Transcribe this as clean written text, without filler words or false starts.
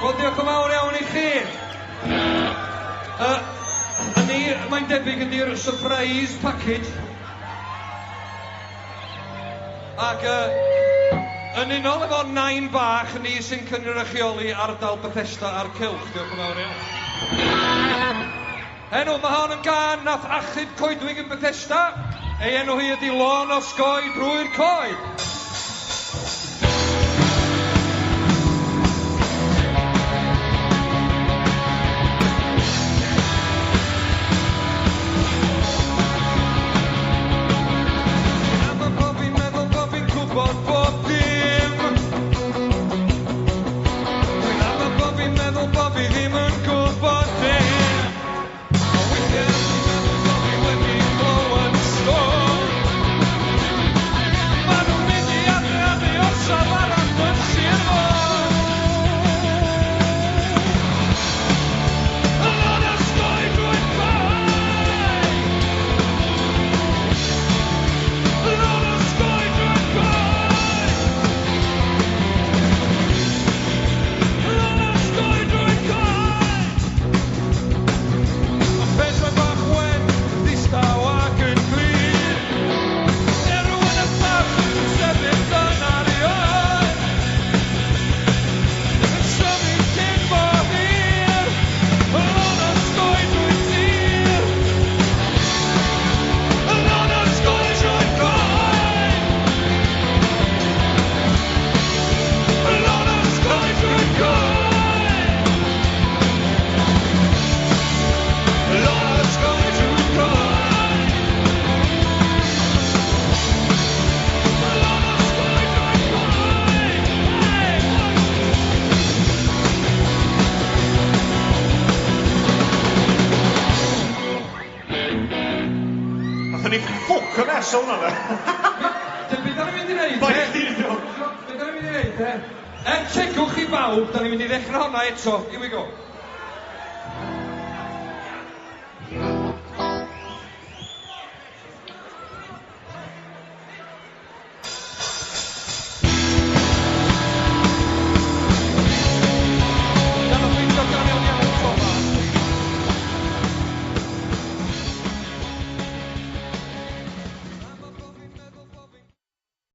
Wel, diolch yn fawr iawn I chi. Mae'n debyg ydy'r surprise package. Ac yn unol efo nain bach ni sy'n cynrychioli ardal Bethesda a'r cylch. Diolch yn fawr iawn. Enw, mae hon yn gan nath achub coedwig yn Bethesda. Ei enw hi ydy Lôn Osgoi Drwy'r Coed. Ni ffwc o nes o'n hwnna. Be da ni'n mynd I neud, Bai chdi, diolch. Be da ni'n mynd I neud, Tegwch I bawb, da ni'n mynd I ddechrau hwnna eto. Here we go.